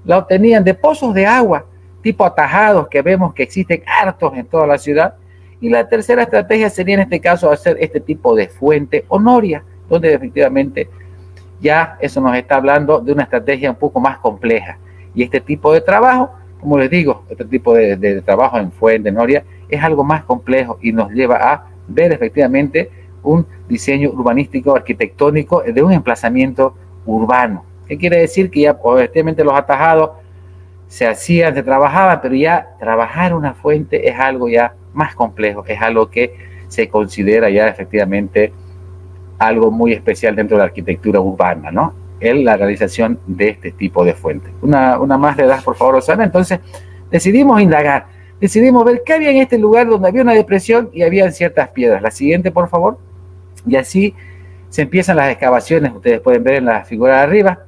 Speaker 2: la obtenían de pozos de agua, tipo atajados, que vemos que existen hartos en toda la ciudad. Y la tercera estrategia sería en este caso hacer este tipo de fuente o noria, donde efectivamente ya eso nos está hablando de una estrategia un poco más compleja. Y este tipo de trabajo, como les digo, este tipo de trabajo en fuente, noria, es algo más complejo y nos lleva a ver efectivamente un diseño urbanístico, arquitectónico de un emplazamiento urbano. ¿Qué quiere decir? Que ya obviamente los atajados se hacían, se trabajaban, pero ya trabajar una fuente es algo ya más complejo, es algo que se considera ya efectivamente algo muy especial dentro de la arquitectura urbana, ¿no? La realización de este tipo de fuentes. Una más le das, por favor, Osana. Entonces, decidimos indagar, decidimos ver qué había en este lugar donde había una depresión y había ciertas piedras. La siguiente, por favor. Y así se empiezan las excavaciones, ustedes pueden ver en la figura de arriba.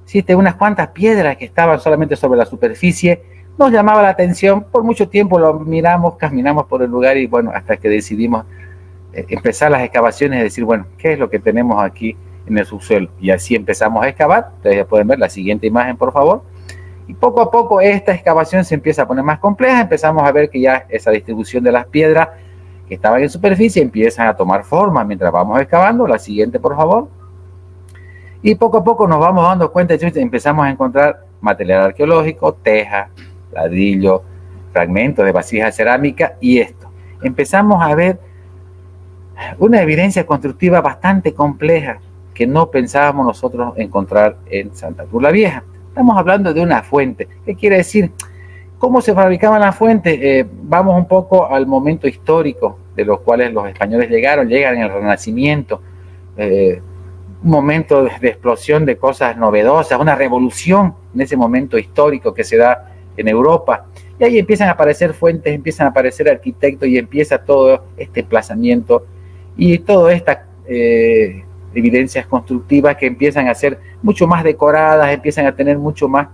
Speaker 2: Existen unas cuantas piedras que estaban solamente sobre la superficie. Nos llamaba la atención, por mucho tiempo lo miramos, caminamos por el lugar y bueno, hasta que decidimos empezar las excavaciones y decir, bueno, ¿qué es lo que tenemos aquí en el subsuelo? Y así empezamos a excavar. Ustedes ya pueden ver la siguiente imagen, por favor. Y poco a poco esta excavación se empieza a poner más compleja. Empezamos a ver que ya esa distribución de las piedras que estaban en superficie empiezan a tomar forma mientras vamos excavando. La siguiente, por favor. Y poco a poco nos vamos dando cuenta de que empezamos a encontrar material arqueológico, teja, ladrillo, fragmentos de vasijas cerámicas y esto. Empezamos a ver una evidencia constructiva bastante compleja que no pensábamos nosotros encontrar en Santa Cruz la Vieja. Estamos hablando de una fuente. ¿Qué quiere decir? ¿Cómo se fabricaban las fuentes? Vamos un poco al momento histórico de los cuales los españoles llegan en el Renacimiento, un momento de explosión de cosas novedosas, una revolución en ese momento histórico que se da en Europa. Y ahí empiezan a aparecer fuentes, empiezan a aparecer arquitectos y empieza todo este emplazamiento y todas estas evidencias constructivas que empiezan a ser mucho más decoradas, empiezan a tener mucho más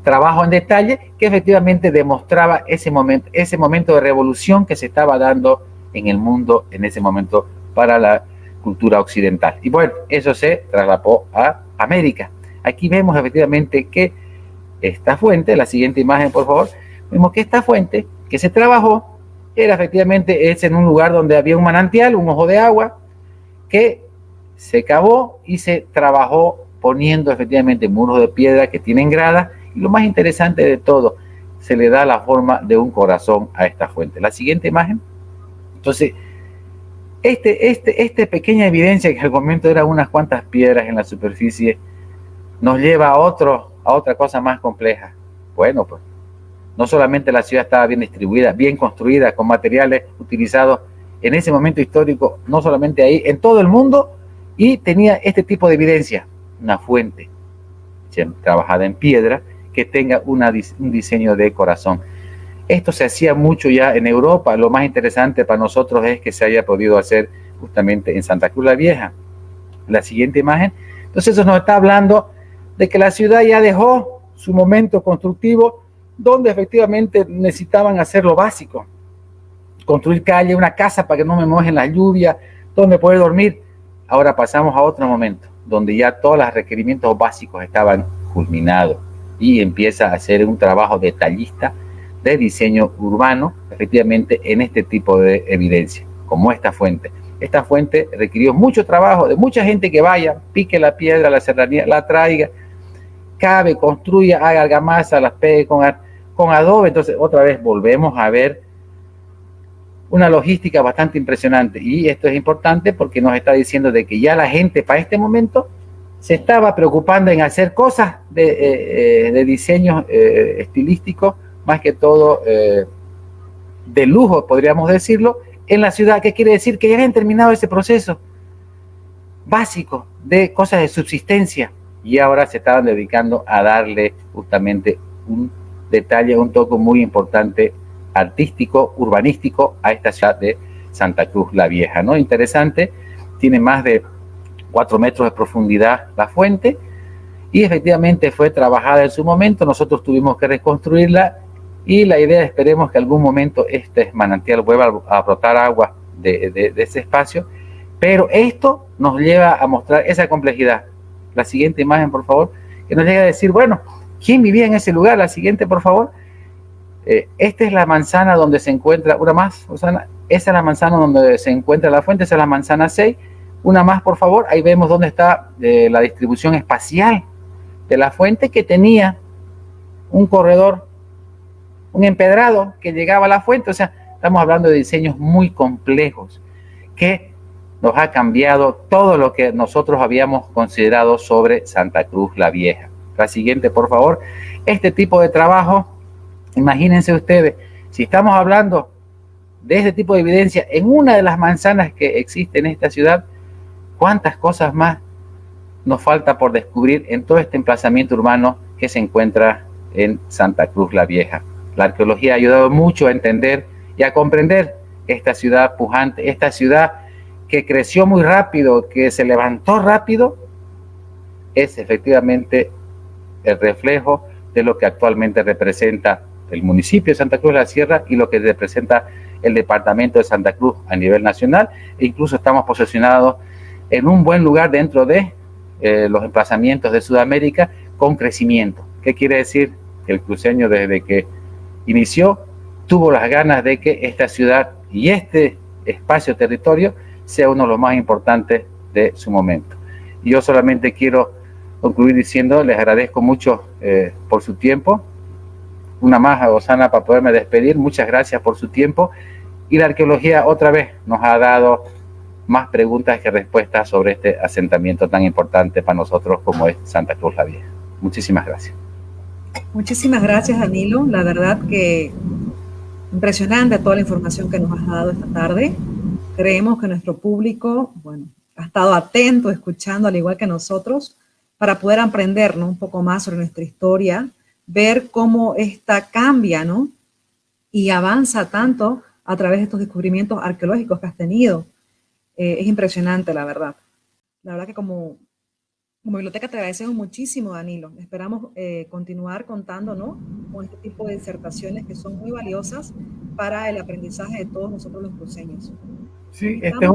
Speaker 2: trabajo en detalle, que efectivamente demostraba ese momento de revolución que se estaba dando en el mundo en ese momento para la cultura occidental. Y bueno, eso se trasladó a América. Aquí vemos efectivamente que esta fuente, la siguiente imagen por favor, vemos que esta fuente que se trabajó era efectivamente en un lugar donde había un manantial, un ojo de agua, que se cavó y se trabajó poniendo efectivamente muros de piedra que tienen gradas, y lo más interesante de todo, se le da la forma de un corazón a esta fuente. La siguiente imagen. Entonces, esta pequeña evidencia que al momento eran unas cuantas piedras en la superficie, nos lleva a otra cosa más compleja. Bueno, pues, no solamente la ciudad estaba bien distribuida, bien construida, con materiales utilizados en ese momento histórico, no solamente ahí, en todo el mundo, y tenía este tipo de evidencia, una fuente trabajada en piedra que tenga un diseño de corazón. Esto se hacía mucho ya en Europa. Lo más interesante para nosotros es que se haya podido hacer justamente en Santa Cruz la Vieja. La siguiente imagen. Entonces eso nos está hablando de que la ciudad ya dejó su momento constructivo, donde efectivamente necesitaban hacer lo básico, construir calle, una casa para que no me mojen la lluvia, donde poder dormir. Ahora pasamos a otro momento, donde ya todos los requerimientos básicos estaban culminados y empieza a hacer un trabajo detallista de diseño urbano, efectivamente en este tipo de evidencia, como esta fuente. Esta fuente requirió mucho trabajo de mucha gente que vaya, pique la piedra, la serranía, la traiga, cabe, construya, haga argamasa, las pegue con adobe. Entonces otra vez volvemos a ver una logística bastante impresionante, y esto es importante porque nos está diciendo de que ya la gente para este momento se estaba preocupando en hacer cosas de diseño estilístico, más que todo de lujo, podríamos decirlo, en la ciudad. ¿Qué quiere decir? Que ya habían terminado ese proceso básico de cosas de subsistencia y ahora se estaban dedicando a darle justamente un detalle, un toque muy importante artístico, urbanístico a esta ciudad de Santa Cruz la Vieja, ¿no? Interesante tiene más de 4 metros de profundidad la fuente, y efectivamente fue trabajada en su momento. Nosotros tuvimos que reconstruirla, y la idea, esperemos que algún momento este manantial vuelva a brotar agua de ese espacio, pero esto nos lleva a mostrar esa complejidad. La siguiente imagen, por favor, que nos llega a decir, bueno, ¿quién vivía en ese lugar? La siguiente, por favor. Esta es la manzana donde se encuentra, una más, Rosana, esa es la manzana donde se encuentra la fuente, esa es la manzana 6, una más, por favor. Ahí vemos dónde está la distribución espacial de la fuente, que tenía un corredor, un empedrado que llegaba a la fuente. O sea, estamos hablando de diseños muy complejos que nos ha cambiado todo lo que nosotros habíamos considerado sobre Santa Cruz la Vieja. La siguiente, por favor. Este tipo de trabajo, imagínense ustedes, si estamos hablando de este tipo de evidencia en una de las manzanas que existe en esta ciudad, ¿cuántas cosas más nos falta por descubrir en todo este emplazamiento urbano que se encuentra en Santa Cruz la Vieja? La arqueología ha ayudado mucho a entender y a comprender esta ciudad pujante, esta ciudad que creció muy rápido, que se levantó rápido, es efectivamente el reflejo de lo que actualmente representa el municipio de Santa Cruz de la Sierra y lo que representa el departamento de Santa Cruz a nivel nacional. E incluso estamos posicionados en un buen lugar dentro de los emplazamientos de Sudamérica con crecimiento. ¿Qué quiere decir? Que el cruceño, desde que inició, tuvo las ganas de que esta ciudad y este espacio territorio sea uno de los más importantes de su momento. Y yo solamente quiero concluir diciendo, les agradezco mucho por su tiempo. Una más a Rosana para poderme despedir. Muchas gracias por su tiempo. Y la arqueología otra vez nos ha dado más preguntas que respuestas sobre este asentamiento tan importante para nosotros como es Santa Cruz la Vieja. Muchísimas gracias.
Speaker 1: Muchísimas gracias, Danilo. La verdad que impresionante toda la información que nos has dado esta tarde. Creemos que nuestro público, bueno, ha estado atento, escuchando, al igual que nosotros, para poder aprender, ¿no?, un poco más sobre nuestra historia, ver cómo esta cambia, ¿no?, y avanza tanto a través de estos descubrimientos arqueológicos que has tenido. Es impresionante, la verdad. La verdad que como biblioteca te agradecemos muchísimo, Danilo. Esperamos continuar contando, ¿no?, con este tipo de disertaciones que son muy valiosas para el aprendizaje de todos nosotros los cruceños.
Speaker 2: Sí, este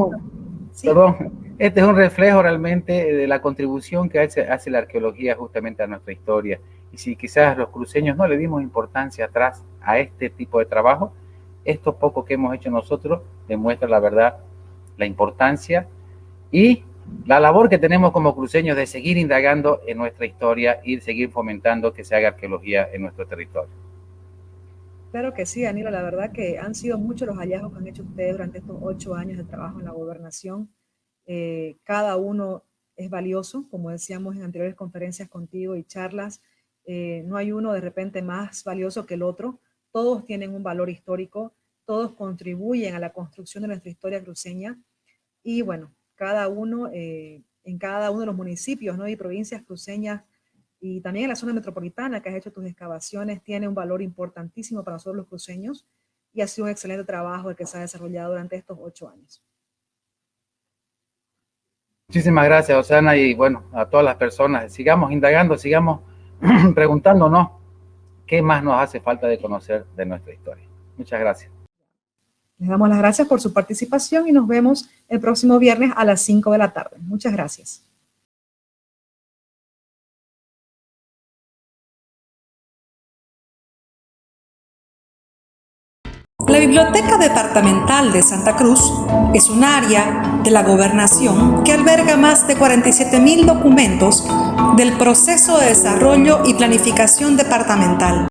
Speaker 2: es un reflejo realmente de la contribución que hace la arqueología justamente a nuestra historia. Y si quizás los cruceños no le dimos importancia atrás a este tipo de trabajo, esto poco que hemos hecho nosotros demuestra la verdad, la importancia y la labor que tenemos como cruceños de seguir indagando en nuestra historia y seguir fomentando que se haga arqueología en nuestro territorio.
Speaker 1: Claro que sí, Danilo. La verdad que han sido muchos los hallazgos que han hecho ustedes durante estos 8 años de trabajo en la gobernación. Cada uno es valioso, como decíamos en anteriores conferencias contigo y charlas. No hay uno de repente más valioso que el otro. Todos tienen un valor histórico, todos contribuyen a la construcción de nuestra historia cruceña. Y bueno, cada uno, en cada uno de los municipios, ¿no?, y provincias cruceñas, y también en la zona metropolitana que has hecho tus excavaciones, tiene un valor importantísimo para nosotros los cruceños, y ha sido un excelente trabajo el que se ha desarrollado durante estos 8 años.
Speaker 2: Muchísimas gracias, Rosana, y bueno, a todas las personas, sigamos indagando, sigamos preguntándonos qué más nos hace falta de conocer de nuestra historia. Muchas gracias.
Speaker 1: Les damos las gracias por su participación y nos vemos el próximo viernes a las 5 de la tarde. Muchas gracias. La Biblioteca Departamental de Santa Cruz es un área de la gobernación que alberga más de 47.000 documentos del proceso de desarrollo y planificación departamental.